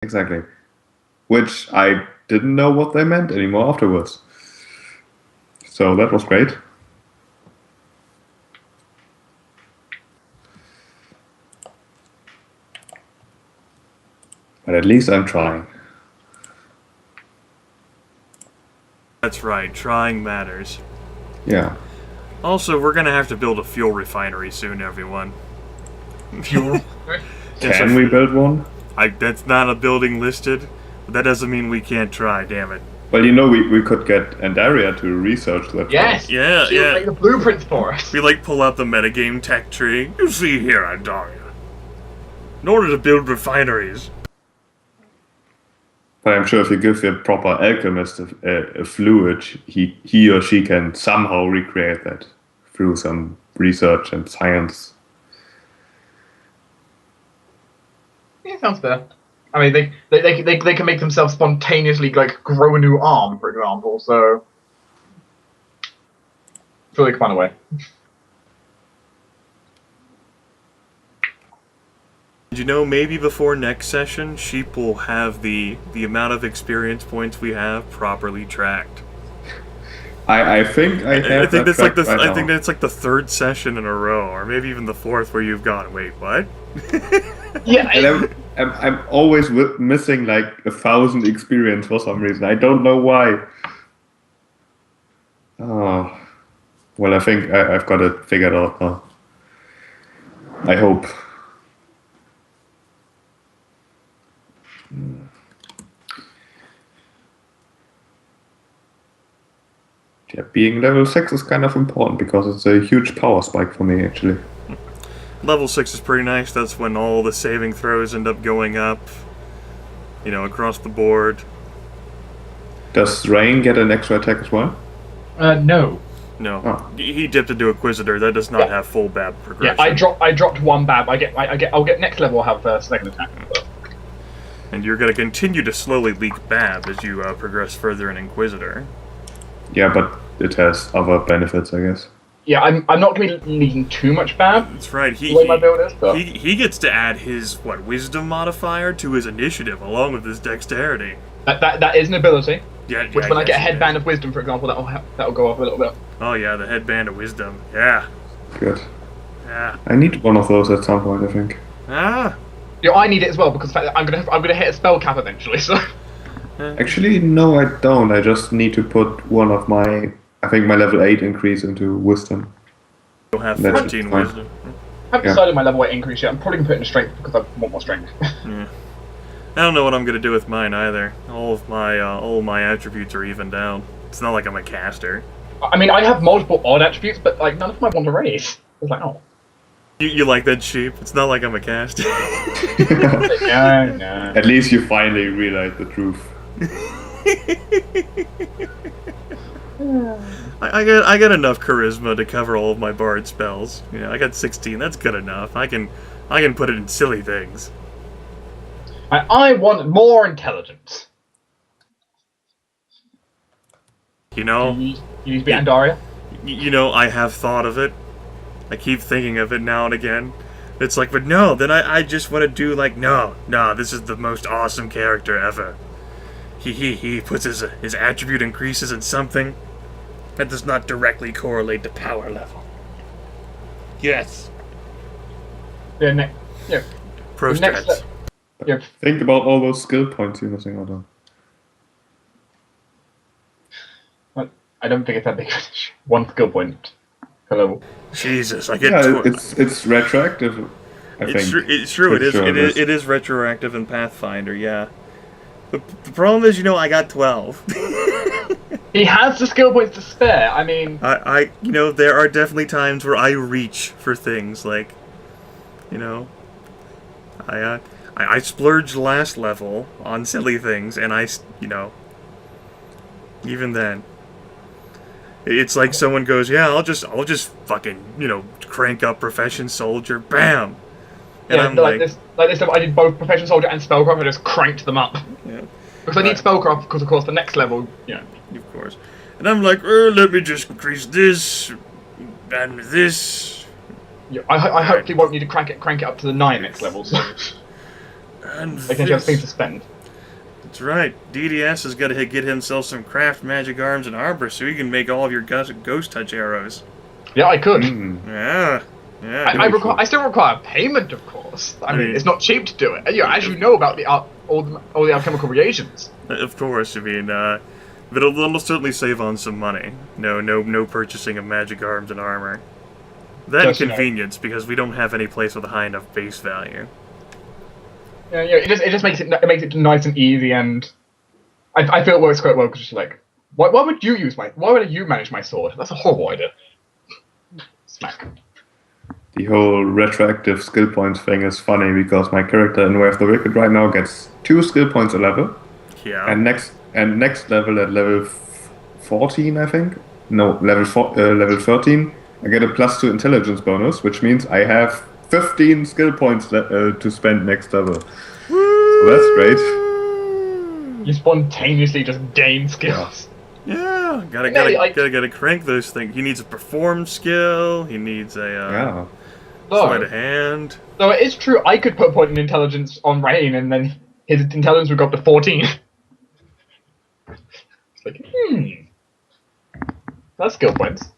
Exactly. Which I didn't know what they meant anymore afterwards. So that was great. But at least I'm trying. That's right, trying matters. Yeah. Also, we're gonna have to build a fuel refinery soon, everyone. Fuel? Can we build one? That's not a building listed, but that doesn't mean we can't try, damn it. Well, we could get Andaria to research that. Yes! Yeah, She'll yeah. make the blueprints for us. We pull out the metagame tech tree. You see here, Andaria. In order to build refineries. But I'm sure if you give a proper alchemist a fluid, he or she can somehow recreate that through some research and science. Yeah, sounds fair. I mean, they can make themselves spontaneously grow a new arm, for example. So, I feel they can find a way. You know, maybe before next session, Sheep will have the amount of experience points we have properly tracked. I think I have. I think that's that I think that's the third session in a row, or maybe even the fourth, where you've gone, wait, what? Yeah, I'm always missing 1,000 experience for some reason. I don't know why. Oh, well, I think I've got it figured out now. I hope. Yeah, being level 6 is kind of important because it's a huge power spike for me, actually. Level 6 is pretty nice. That's when all the saving throws end up going up, across the board. Does Rain get an extra attack as well? no. No, Oh. he dipped into Inquisitor. That does not have full BAB progression. Yeah, I dropped one BAB. I'll get next level. I'll have a second attack. But. And you're going to continue to slowly leak BAB as you progress further in Inquisitor. Yeah, but it has other benefits, I guess. Yeah, I'm not going to be leaking too much BAB. That's right. The way my build is, but... he gets to add his wisdom modifier to his initiative along with his dexterity. That is an ability. Yeah. Which when I get a headband of wisdom, for example, that'll go up a little bit. Oh yeah, the headband of wisdom. Yeah. Good. Yeah. I need one of those at some point, I think. Ah. Yeah, I need it as well because I'm gonna hit a spell cap eventually. So. Actually, no, I don't. I just need to put one of my, I think my level 8 increase into wisdom. You'll have That 14 should be fine. wisdom. I haven't decided my level 8 increase yet. I'm probably gonna put it in strength because I want more strength. Yeah. I don't know what I'm gonna do with mine either. All of my attributes are evened out. It's not like I'm a caster. I mean, I have multiple odd attributes, but none of them I want to raise. It's like, oh. You like that, Sheep? It's not like I'm a caster. Yeah, no. At least you finally realize the truth. I got enough charisma to cover all of my bard spells. I got 16. That's good enough. I can put it in silly things. I want more intelligence. You know. You need to be Andaria. I have thought of it. I keep thinking of it now and again. It's like, but no, then I just want to do no, this is the most awesome character ever. He puts his attribute increases in something that does not directly correlate to power level. Yes. Yeah, Pro next strats. Yeah. Think about all those skill points you're missing out on. I don't think it's that big of an issue. One skill point per level. Jesus, I get. Yeah, it's retroactive. I think. It's true. It is. Sure It is retroactive in Pathfinder. Yeah. The problem is, I got 12. He has the skill points to spare. I mean, there are definitely times where I reach for things like, I splurged last level on silly things, and even then, it's like someone goes, yeah, I'll just fucking, crank up Profession Soldier, bam. And yeah, I'm like this, I did both Profession Soldier and Spellcraft. I just cranked them up. Yeah. Because I need Spellcraft, because of course the next level, Of course. And I'm like, let me just increase this and this. Yeah, I hopefully won't need to crank it up to the 9 next level. So. And They can have things to spend. That's right. DDS has got to get himself some craft magic arms and armor so he can make all of your ghost touch arrows. Yeah, I could. Yeah. Yeah. I still require payment, of course. I mean, it's not cheap to do it. Yeah, as you know about the all the alchemical reagents. Of course, I mean, but it'll certainly save on some money. No purchasing of magic arms and armor. That and convenience, because we don't have any place with a high enough base value. Yeah, it just makes it nice and easy, and I feel it works quite well because just like, why would you manage my sword? That's a horrible idea. Smack. The whole retroactive skill points thing is funny because my character in Way of the Wicked right now gets 2 skill points a level. Yeah. And next level at level 14, I think. No, level 13. I get a +2 intelligence bonus, which means I have 15 skill points to spend next level. So that's great. You spontaneously just gain skills. Yeah, gotta crank those things. He needs a perform skill. He needs a sleight of hand. No, it is true. I could put a point in intelligence on Rain, and then his intelligence would go up to 14. It's like, that's skill points.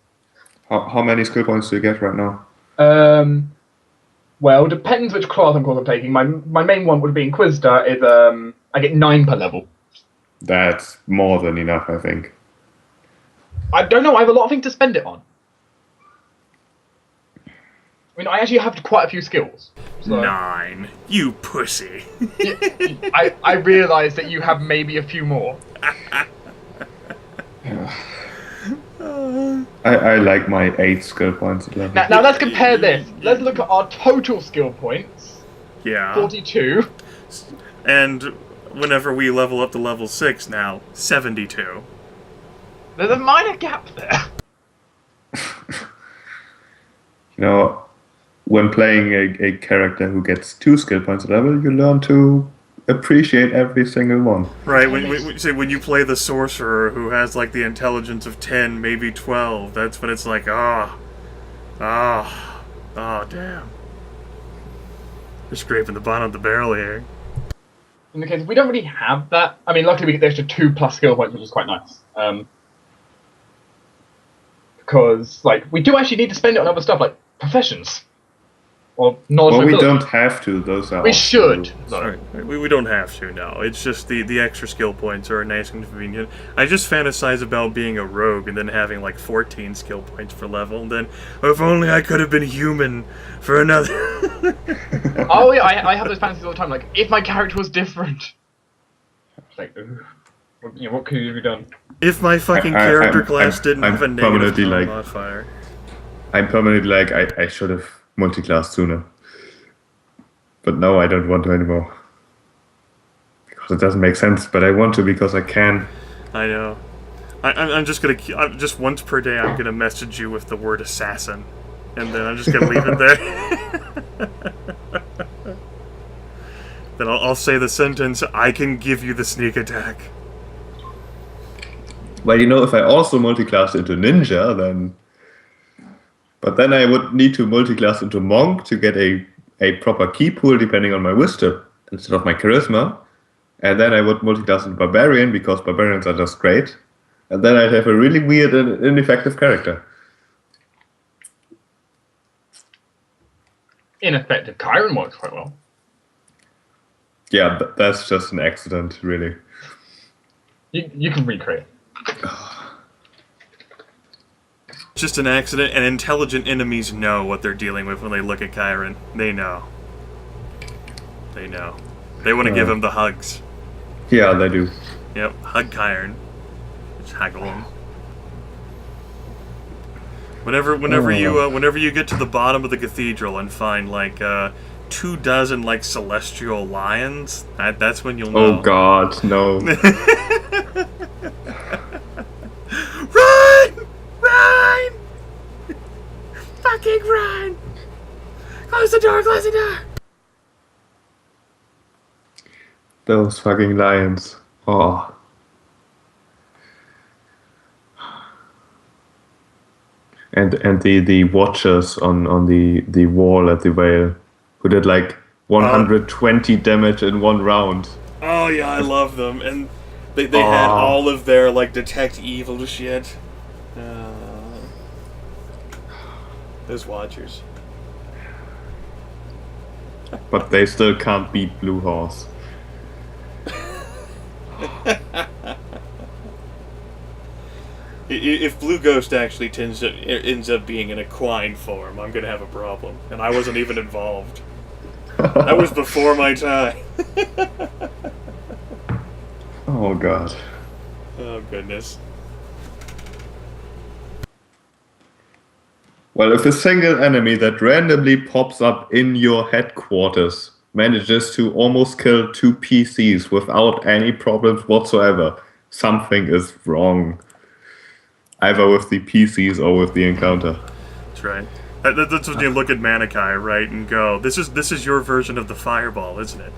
How many skill points do you get right now? Well, depends which class I'm taking. My main one would be Inquisitor. Is I get 9 per level. That's more than enough, I think. I don't know. I have a lot of things to spend it on. I mean, I actually have quite a few skills. So. 9. You pussy. I realise that you have maybe a few more. I like my 8 skill points at level. Now let's compare this. Let's look at our total skill points. Yeah. 42. And whenever we level up to level 6 now, 72. There's a minor gap there. You know, when playing a character who gets 2 skill points a level, you learn to appreciate every single one. Right, when you play the sorcerer who has like the intelligence of 10, maybe 12, that's when it's like, damn. You're scraping the bottom of the barrel here. In the case, we don't really have that. I mean, luckily we get the extra 2+ skill points, which is quite nice. Because, like, we do actually need to spend it on other stuff, like professions. Or knowledge. Well, we don't have to. Those are. We should. Sorry, we don't have to. No, it's just the extra skill points are nice and convenient. I just fantasize about being a rogue and then having like 14 skill points per level. And then, if only I could have been human for another. Oh yeah, I have those fantasies all the time. Like, if my character was different. Like, what could you have done? If my fucking character class didn't have a negative modifier. I'm permanently like I should have multi-class sooner, but no, I don't want to anymore because it doesn't make sense. But I want to because I can. I know. I'm just gonna just once per day I'm gonna message you with the word assassin, and then I'm just gonna leave it there. Then I'll say the sentence, "I can give you the sneak attack." Well, you know, if I also multi-class into ninja, then. But then I would need to multi-class into monk to get a proper key pool depending on my wisdom instead of my charisma. And then I would multi-class into barbarian because barbarians are just great. And then I'd have a really weird and ineffective character. Ineffective Chiron works quite well. Yeah, that's just an accident, really. You can recreate. Just an accident, and intelligent enemies know what they're dealing with when they look at Chiron. They know. They know. They want to give him the hugs. Yeah, they do. Yep, hug Chiron. Just haggle him. Whenever you get to the bottom of the cathedral and find like 24 like celestial lions, that's when you'll know. Oh God, no. Run! Run! Fucking run! Close the door, close the door! Those fucking lions. Oh. And the watchers on the wall at the Vale, who did like 120 damage in one round. Oh yeah, I love them, and they had all of their like detect evil shit. Those watchers. But they still can't beat Blue Horse. If Blue Ghost actually ends up being in equine form, I'm gonna have a problem. And I wasn't even involved. That was before my time. Oh god. Oh goodness. Well, if a single enemy that randomly pops up in your headquarters manages to almost kill 2 PCs without any problems whatsoever, something is wrong. Either with the PCs or with the encounter. That's right. That's when you look at Manaki, right, and go, this is your version of the fireball, isn't it?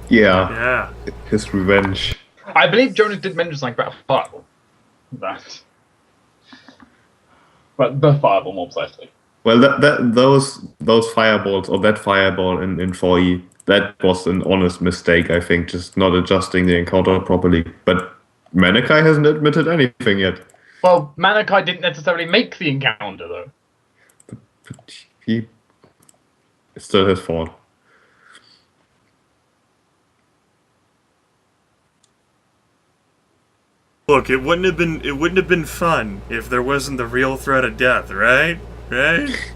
Yeah. Yeah. His revenge. I believe Jonas did mention something about a fireball. That. But the fireball, more precisely. Well, those fireballs, or that fireball in 4E, that was an honest mistake, I think, just not adjusting the encounter properly. But Manaki hasn't admitted anything yet. Well, Manaki didn't necessarily make the encounter, though. But it's still his fault. Look, it wouldn't have been fun if there wasn't the real threat of death, right? Right?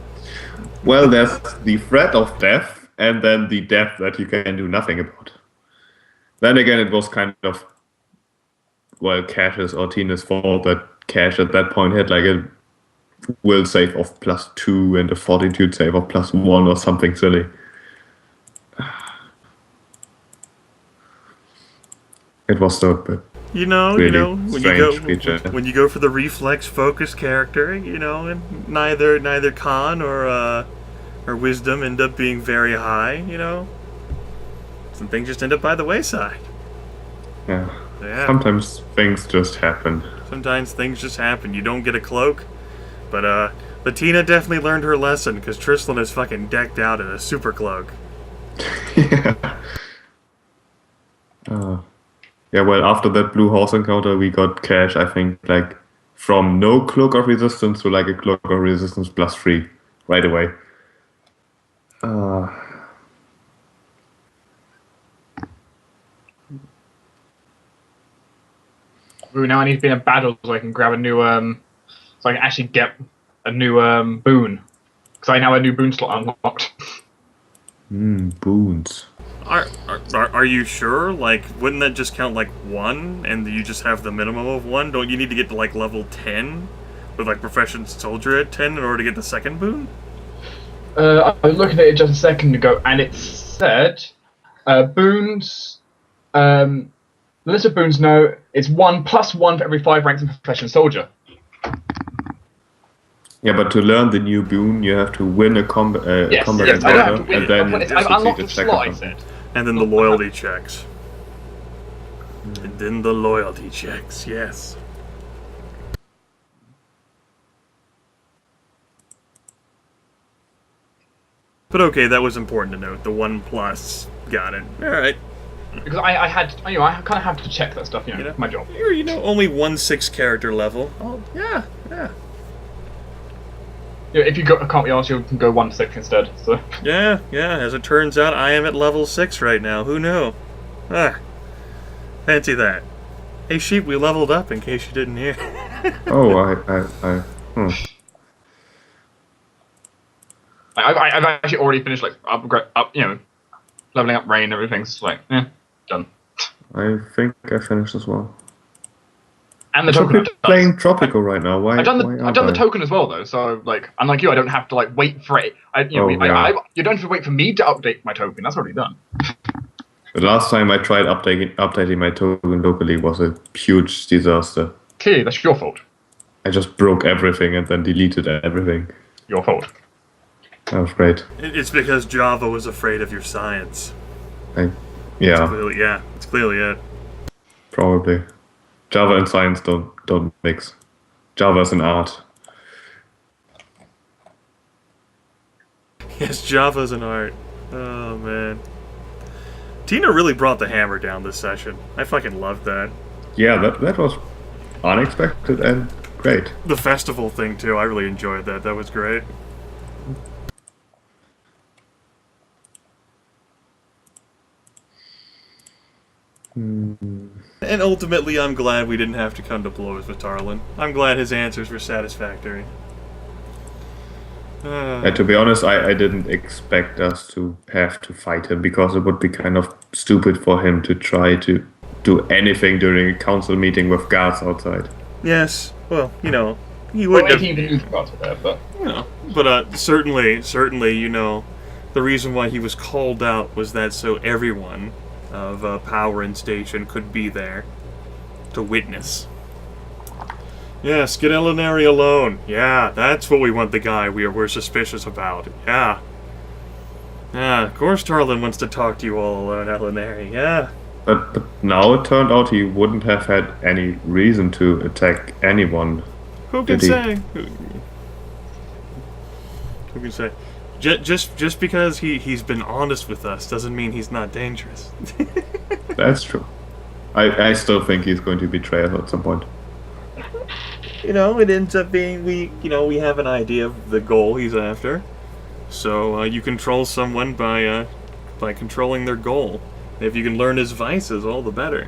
Well, there's the threat of death, and then the death that you can do nothing about. Then again, it was kind of, well, Cash's or Tine's fault that Cash at that point had like a will save of +2 and a fortitude save of +1 or something silly. It was so bad. You know, Really when you go for the reflex focus character, and neither con or wisdom end up being very high, some things just end up by the wayside. Yeah. Yeah. Sometimes things just happen. Sometimes things just happen. You don't get a cloak, but Tina definitely learned her lesson because Tristan is fucking decked out in a super cloak. Yeah. Yeah, well, after that Blue Horse encounter, we got Cash, I think, like, from no cloak of resistance to, like, a cloak of resistance +3 right away. Ooh, now I need to be in a battle so I can grab a new, so I can actually get a new, boon. Because I now have a new boon slot unlocked. Boons. Are you sure? Like, wouldn't that just count like 1, and you just have the minimum of 1? Don't you need to get to like level 10 with like Profession Soldier at 10 in order to get the second boon? I was looking at it just a second ago, and it said boons. The list of boons, no, it's 1 + 1 for every 5 ranks in Profession Soldier. Yeah, but to learn the new boon, you have to win a combat Yes, I don't encounter, have to win and it. then I've unlocked the succeed slot, I second said. And then the loyalty checks. And then the loyalty checks, yes. But okay, that was important to note. The 1+. Got it. Alright. Because I had, I kind of have to check that stuff, my job. You're, only 1/6 character level. Oh, yeah. Yeah, if you can't be asked, you can go 1 6 instead. So. Yeah. As it turns out, I am at level 6 right now. Who knew? Fancy that. Hey, Sheep, we leveled up in case you didn't hear. I've actually already finished like leveling up Rain and everything. So like, done. I think I finished as well. And the So token. we're playing Tropical right now. Why? I've done the token as well though. So like, unlike you, I don't have to like wait for it. You don't have to wait for me to update my token. That's already done. The last time I tried updating my token locally was a huge disaster. Okay, that's your fault. I just broke everything and then deleted everything. Your fault. That was great. It's because Java was afraid of your science. Yeah. It's clearly it. Probably. Java and science don't mix. Java is an art. Yes, Java's an art. Oh man. Tina really brought the hammer down this session. I fucking loved that. Yeah, that was unexpected and great. The festival thing, too, I really enjoyed that. That was great. And ultimately, I'm glad we didn't have to come to blows with Tarlin. I'm glad his answers were satisfactory. And to be honest, I didn't expect us to have to fight him, because it would be kind of stupid for him to try to do anything during a council meeting with guards outside. Yes, well, you know, he Well, would have... he didn't use guards for that, but... You know, but certainly, you know, the reason why he was called out was that so everyone of power and station could be there to witness. Yes, get Alauneari alone. Yeah, that's what we want the guy we're suspicious about. Yeah. Yeah, of course Tarlin wants to talk to you all alone, Alauneari. Yeah. But now it turned out he wouldn't have had any reason to attack anyone. Who can say? Who can say? Just because he's been honest with us doesn't mean he's not dangerous. That's true. I still think he's going to betray us at some point. You know, it ends up being we have an idea of the goal he's after. So you control someone by controlling their goal. If you can learn his vices, all the better.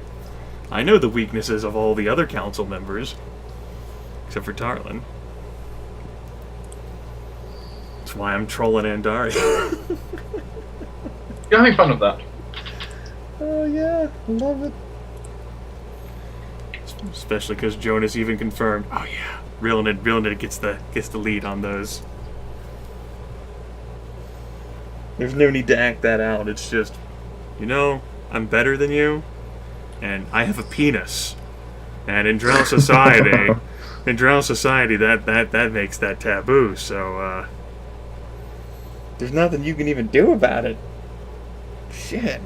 I know the weaknesses of all the other council members, except for Tarlin. That's why I'm trolling Andari. You're having fun with that. Oh yeah, I love it. Especially because Jonas even confirmed, oh yeah, Rilinid gets the lead on those. There's no need to act that out. It's just, you know, I'm better than you, and I have a penis. And in Drow society, that makes that taboo. So there's nothing you can even do about it. Shit.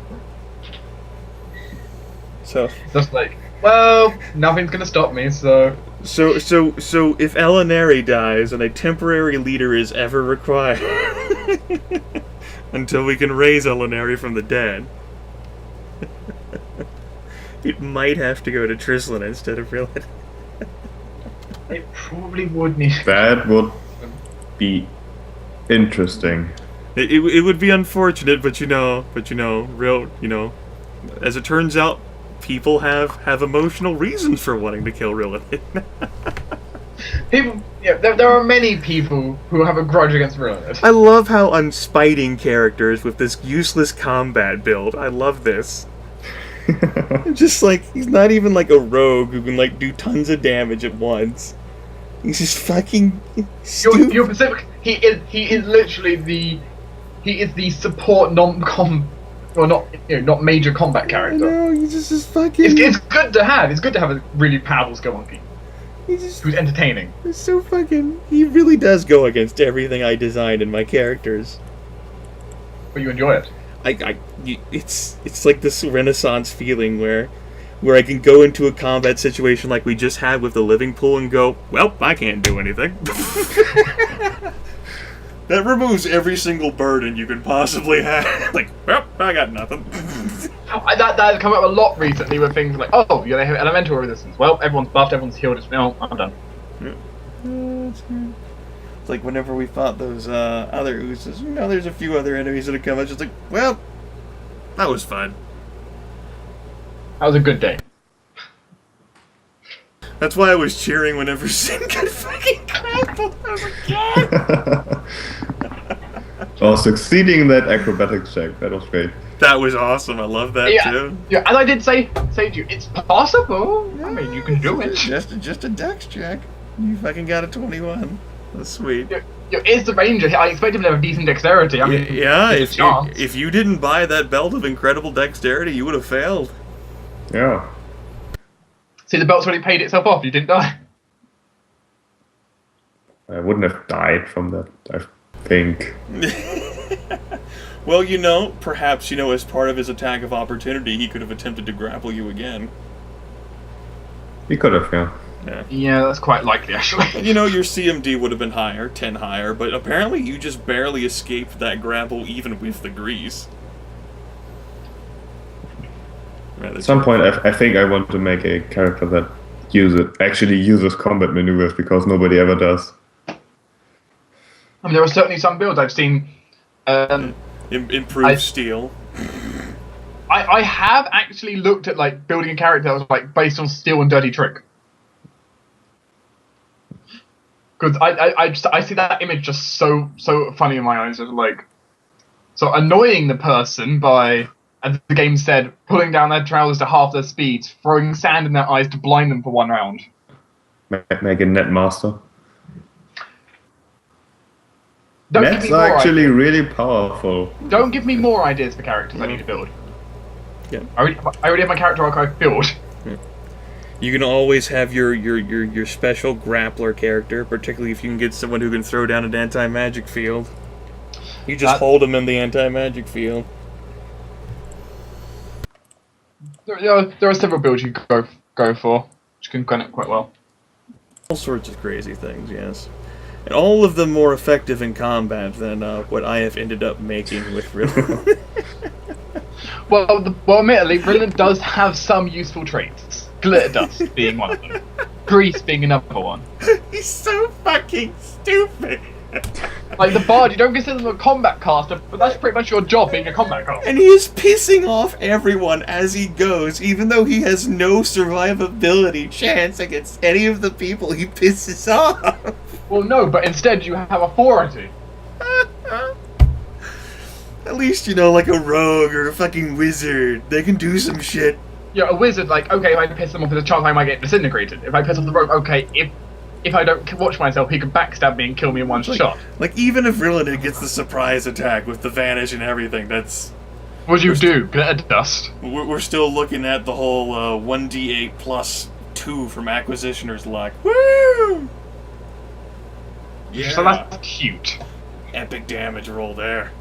So Just like, well, nothing's gonna stop me, so... So if Alauneari dies and a temporary leader is ever required, until we can raise Alauneari from the dead, it might have to go to Trislin instead of Rilinid. It probably would need... That would be interesting. It would be unfortunate, but as it turns out, people have emotional reasons for wanting to kill Rilinid. People, yeah, there are many people who have a grudge against Rilinid. I love how unspiting characters with this useless combat build. I love this. Just like, he's not even like a rogue who can like do tons of damage at once. He's just fucking stupid. You're Pacific. He is literally the support not major combat character. No, he's just fucking... It's good to have. It's good to have a really powerful Skelmonkey who's entertaining. He's so fucking... He really does go against everything I designed in my characters. But you enjoy it. It's like this Renaissance feeling where I can go into a combat situation like we just had with the living pool and go, well, I can't do anything. That removes every single burden you could possibly have. Like, well, I got nothing. That has come up a lot recently with things like, oh, yeah, they have elemental resistance. Well, everyone's buffed, everyone's healed. I'm done. It's like whenever we fought those other oozes, there's a few other enemies that have come. It's just like, well, that was fun. That was a good day. That's why I was cheering whenever Zyn got fucking grappled. I was like, yeah! Oh, succeeding in that acrobatics check, that was great. That was awesome. I love that too. Yeah, as I did say to you, it's possible. Yeah, I mean, you can do it. Just a dex check. You fucking got a 21. That's sweet. It's the ranger. I expect him to have a decent dexterity. I mean, yeah. If you didn't buy that belt of incredible dexterity, you would have failed. Yeah. See, the belt's already paid itself off. You didn't die. I wouldn't have died from that, I think. Well, perhaps, as part of his attack of opportunity, he could have attempted to grapple you again. He could have, yeah. Yeah, that's quite likely, actually. Your CMD would have been higher, 10 higher, but apparently you just barely escaped that grapple even with the grease. At some point, I think I want to make a character that actually uses combat maneuvers because nobody ever does. I mean, there are certainly some builds I've seen. Improved steel. I have actually looked at like building a character that was like based on steel and dirty trick. Because I see that image just so funny in my eyes, just like so annoying the person by, as the game said, pulling down their trousers to half their speed, throwing sand in their eyes to blind them for 1 round. Make a net master. Nets are actually really powerful. Don't give me more ideas for characters I need to build. Yeah. I already have my character archive built. Yeah. You can always have your special grappler character, particularly if you can get someone who can throw down an anti-magic field. You just hold them in the anti-magic field. There are several builds you can go for, which can gun it quite well. All sorts of crazy things, yes. And all of them more effective in combat than what I have ended up making with Rilinid. Well, admittedly, Rilinid does have some useful traits. Glitter dust being one of them. Grease being another one. He's so fucking stupid. Like the bard, you don't consider them a combat caster, but that's pretty much your job, being a combat caster. And he is pissing off everyone as he goes, even though he has no survivability chance against any of the people he pisses off. Well, no, but instead you have authority. At least, you know, like a rogue or a fucking wizard, they can do some shit. Yeah, a wizard, like, okay, if I piss them off, there's a chance I might get disintegrated. If I piss off the rogue, okay, if I don't watch myself, he can backstab me and kill me in one shot. Like, even if Rilinid gets the surprise attack with the vanish and everything, that's... What do you do? Glitter dust? We're still looking at the whole 1d8 plus 2 from Acquisitioner's luck. Woo! Yeah. So that's cute. Epic damage roll there.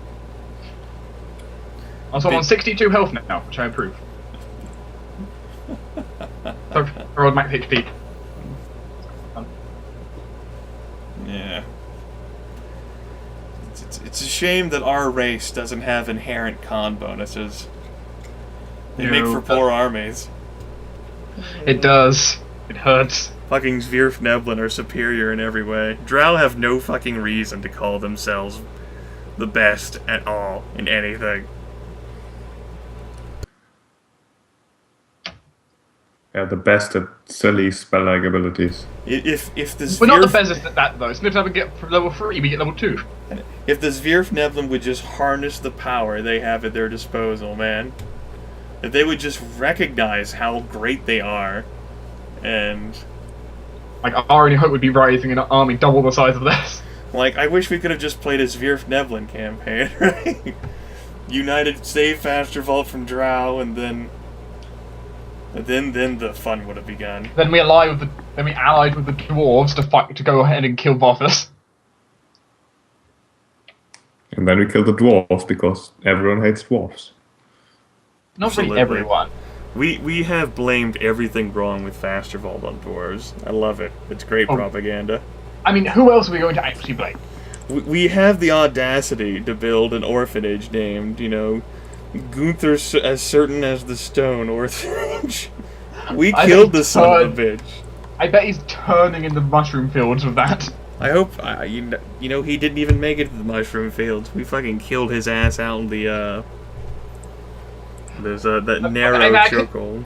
Also, I'm on 62 health now, which I improve. So, rolled max HP. Yeah. It's a shame that our race doesn't have inherent con bonuses. They make for poor armies. It does. It hurts. Fucking Zvirfneblin are superior in every way. Drow have no fucking reason to call themselves the best at all in anything. Yeah, the best at silly spell-like abilities. If the We're not the best at that though. Smith never get from level 3, we get level 2. If the Zvirfneblin would just harness the power they have at their disposal, man. If they would just recognize how great they are, and... Like, our only hope would be rising an army double the size of this. Like, I wish we could have just played a Zvirfneblin campaign, right? United, save Faster Vault from Drow, and then the fun would have begun. Then we allied with the dwarves to go ahead and kill Vothus. And then we kill the dwarves because everyone hates dwarves. Not really everyone. We have blamed everything wrong with Faster Vault on dwarves. I love it. It's great propaganda. I mean, who else are we going to actually blame? We have the audacity to build an orphanage named, you know, Gunther as certain as the stone orphanage. We killed the son of a bitch. I bet he's turning in the mushroom fields with that. I hope, you know, he didn't even make it to the mushroom fields. We fucking killed his ass out in the, there's that narrow chokehold.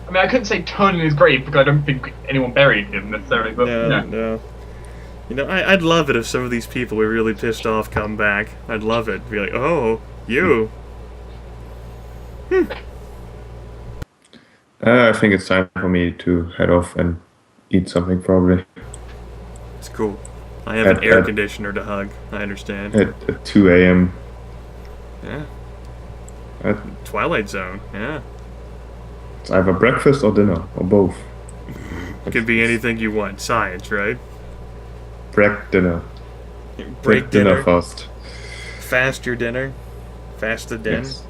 I mean, I couldn't say turn in his grave because I don't think anyone buried him necessarily, but no. You know, I'd love it if some of these people we really pissed off come back. I'd love it. Be like, oh, you. I think it's time for me to head off and eat something, probably. It's cool. I have an air conditioner to hug. I understand. At 2 a.m. Yeah. Twilight Zone, yeah. It's either breakfast or dinner, or both. It could be anything you want. Science, right? Break dinner. Break dinner fast. Fast your dinner? Fast the din? Yes.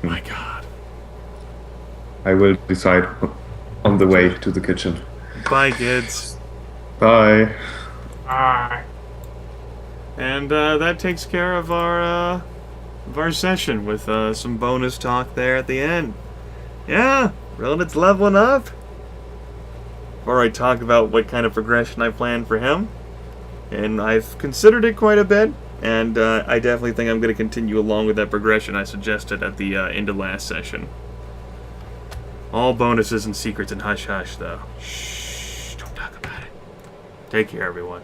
My god. I will decide on the way to the kitchen. Bye, kids. Bye. Bye. And that takes care of our of our session with some bonus talk there at the end. Yeah, Rilinid's leveling up. Before I talk about what kind of progression I plan for him, and I've considered it quite a bit, and I definitely think I'm going to continue along with that progression I suggested at the end of last session. All bonuses and secrets and hush-hush, though. Shh, don't talk about it. Take care, everyone.